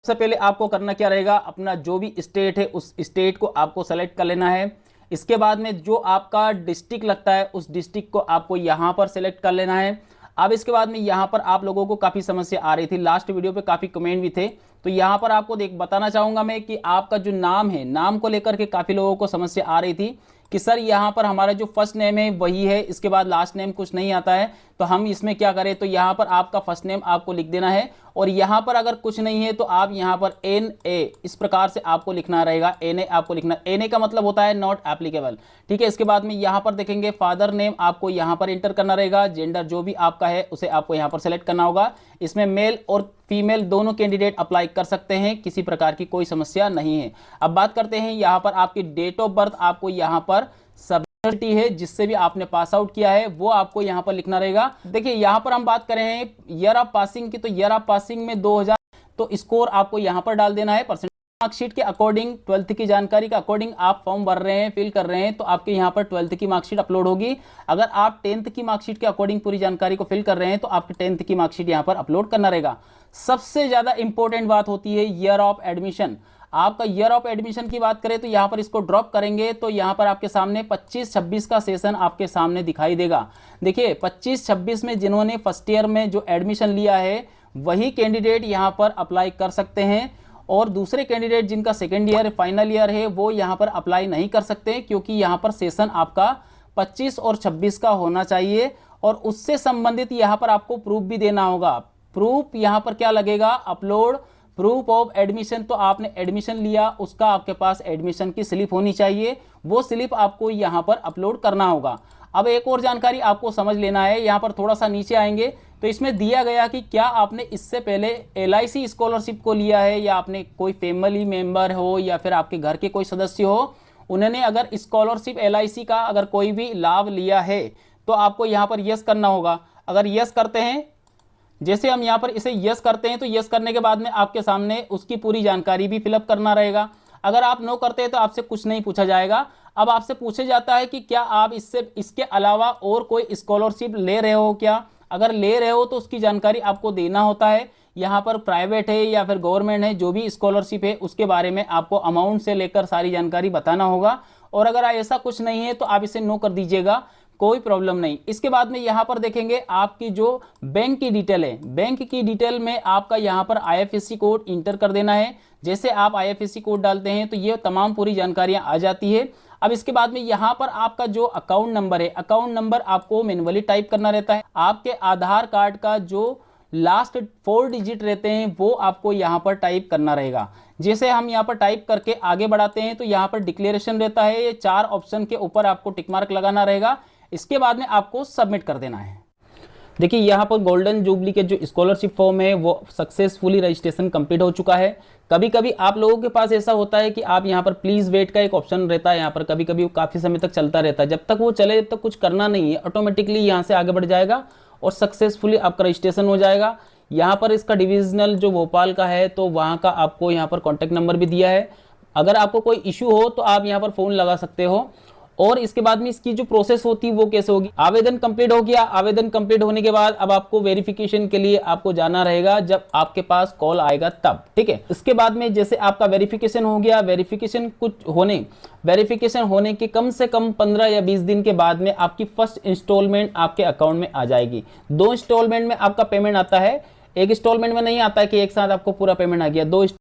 सबसे पहले आपको करना क्या रहेगा, अपना जो भी स्टेट है उस स्टेट को आपको सेलेक्ट कर लेना है। इसके बाद में जो आपका डिस्ट्रिक्ट लगता है उस डिस्ट्रिक्ट को आपको यहाँ पर सेलेक्ट कर लेना है। अब इसके बाद में यहाँ पर आप लोगों को काफ़ी समस्या आ रही थी, लास्ट वीडियो पे काफ़ी कमेंट भी थे, तो यहाँ पर आपको बताना चाहूँगा मैं कि आपका जो नाम है, नाम को लेकर के काफ़ी लोगों को समस्या आ रही थी कि सर यहाँ पर हमारा जो फर्स्ट नेम है वही है, इसके बाद लास्ट नेम कुछ नहीं आता है, तो हम इसमें क्या करें। तो यहाँ पर आपका फर्स्ट नेम आपको लिख देना है, और यहाँ पर अगर कुछ नहीं है तो आप यहाँ पर NA इस प्रकार से आपको लिखना रहेगा। NA आपको लिखना, NA का मतलब होता है नॉट एप्लीकेबल, ठीक है। इसके बाद में यहाँ पर देखेंगे फादर नेम आपको यहाँ पर इंटर करना रहेगा। जेंडर जो भी आपका है उसे आपको यहाँ पर सेलेक्ट करना होगा। इसमें मेल और फीमेल दोनों कैंडिडेट अप्लाई कर सकते हैं, किसी प्रकार की कोई समस्या नहीं है। अब बात करते हैं यहाँ पर आपकी डेट ऑफ बर्थ, आपको यहाँ पर सब्जेक्ट है जिससे भी आपने पास आउट किया है वो आपको यहाँ पर लिखना रहेगा। देखिए यहाँ पर हम बात कर रहे हैं ईयर ऑफ पासिंग की, तो ईयर ऑफ पासिंग में 2000, तो स्कोर आपको यहाँ पर डाल देना है। परसेंट मार्कशीट के अकॉर्डिंग 12th की जानकारी के अकॉर्डिंग आप फॉर्म भर रहे हैं, फिल कर रहे हैं, तो आपके यहाँ पर 12th की मार्कशीट अपलोड होगी। अगर आप 10th की मार्कशीट के अकॉर्डिंग पूरी जानकारी को फिल कर रहे हैं तो आपके 10th की मार्कशीट यहाँ पर अपलोड करना रहेगा। सबसे ज्यादा इंपॉर्टेंट बात होती है ईयर ऑफ एडमिशन। आपका ईयर ऑफ एडमिशन की बात करें तो यहाँ पर इसको ड्रॉप करेंगे तो यहाँ पर आपके सामने 25-26 का सेशन आपके सामने दिखाई देगा। देखिए 25-26 में जिन्होंने फर्स्ट ईयर में जो एडमिशन लिया है वही कैंडिडेट यहाँ पर अप्लाई कर सकते हैं, और दूसरे कैंडिडेट जिनका सेकेंड ईयर फाइनल ईयर है वो यहाँ पर अप्लाई नहीं कर सकते, क्योंकि यहाँ पर सेशन आपका 25 और 26 का होना चाहिए, और उससे संबंधित यहाँ पर आपको प्रूफ भी देना होगा। प्रूफ यहाँ पर क्या लगेगा, अपलोड प्रूफ ऑफ एडमिशन। तो आपने एडमिशन लिया, उसका आपके पास एडमिशन की स्लिप होनी चाहिए, वो स्लिप आपको यहाँ पर अपलोड करना होगा। अब एक और जानकारी आपको समझ लेना है, यहाँ पर थोड़ा सा नीचे आएंगे तो इसमें दिया गया कि क्या आपने इससे पहले LIC स्कॉलरशिप को लिया है, या आपने कोई फैमिली मेंबर हो या फिर आपके घर के कोई सदस्य हो, उन्होंने अगर स्कॉलरशिप LIC का अगर कोई भी लाभ लिया है तो आपको यहाँ पर यस करना होगा। अगर यस करते हैं, जैसे हम यहाँ पर इसे यस करते हैं, तो यस करने के बाद में आपके सामने उसकी पूरी जानकारी भी फिलअप करना रहेगा। अगर आप नो करते हैं तो आपसे कुछ नहीं पूछा जाएगा। अब आपसे पूछा जाता है कि क्या आप इसके अलावा और कोई स्कॉलरशिप ले रहे हो क्या। अगर ले रहे हो तो उसकी जानकारी आपको देना होता है। यहाँ पर प्राइवेट है या फिर गवर्नमेंट है, जो भी स्कॉलरशिप है उसके बारे में आपको अमाउंट से लेकर सारी जानकारी बताना होगा। और अगर ऐसा कुछ नहीं है तो आप इसे नो कर दीजिएगा, कोई प्रॉब्लम नहीं। इसके बाद में यहाँ पर देखेंगे आपकी जो बैंक की डिटेल है, बैंक की डिटेल में आपका यहाँ पर IFSC कोड इंटर कर देना है। जैसे आप IFSC कोड डालते हैं तो ये तमाम पूरी जानकारियां आ जाती है। अब इसके बाद में यहाँ पर आपका जो अकाउंट नंबर है, अकाउंट नंबर आपको मैन्युअली टाइप करना रहता है। आपके आधार कार्ड का जो लास्ट 4 डिजिट रहते हैं वो आपको यहाँ पर टाइप करना रहेगा। जैसे हम यहाँ पर टाइप करके आगे बढ़ाते हैं तो यहाँ पर डिक्लेरेशन रहता है, ये 4 ऑप्शन के ऊपर आपको टिक मार्क लगाना रहेगा। इसके बाद में आपको सबमिट कर देना है। देखिए यहाँ पर गोल्डन जुबली के जो स्कॉलरशिप फॉर्म है वो सक्सेसफुली रजिस्ट्रेशन कंप्लीट हो चुका है। कभी कभी आप लोगों के पास ऐसा होता है कि आप यहाँ पर प्लीज वेट का एक ऑप्शन रहता है, यहाँ पर कभी कभी वो काफ़ी समय तक चलता रहता है। जब तक वो चले तब तक कुछ करना नहीं है, ऑटोमेटिकली यहाँ से आगे बढ़ जाएगा और सक्सेसफुली आपका रजिस्ट्रेशन हो जाएगा। यहाँ पर इसका डिविजनल जो भोपाल का है तो वहाँ का आपको यहाँ पर कॉन्टैक्ट नंबर भी दिया है। अगर आपको कोई इशू हो तो आप यहाँ पर फ़ोन लगा सकते हो। और इसके बाद में इसकी जो प्रोसेस होती है वो कैसे होगी, आवेदन कंप्लीट हो गया। आवेदन कंप्लीट होने के बाद अब आपको वेरिफिकेशन के लिए आपको जाना रहेगा, जब आपके पास कॉल आएगा तब, ठीक है। इसके बाद में जैसे आपका वेरिफिकेशन हो गया, वेरिफिकेशन होने के कम से कम 15 या 20 दिन के बाद में आपकी फर्स्ट इंस्टॉलमेंट आपके अकाउंट में आ जाएगी। 2 इंस्टॉलमेंट में आपका पेमेंट आता है, एक इंस्टॉलमेंट में नहीं आता है कि एक साथ आपको पूरा पेमेंट आ गया। 2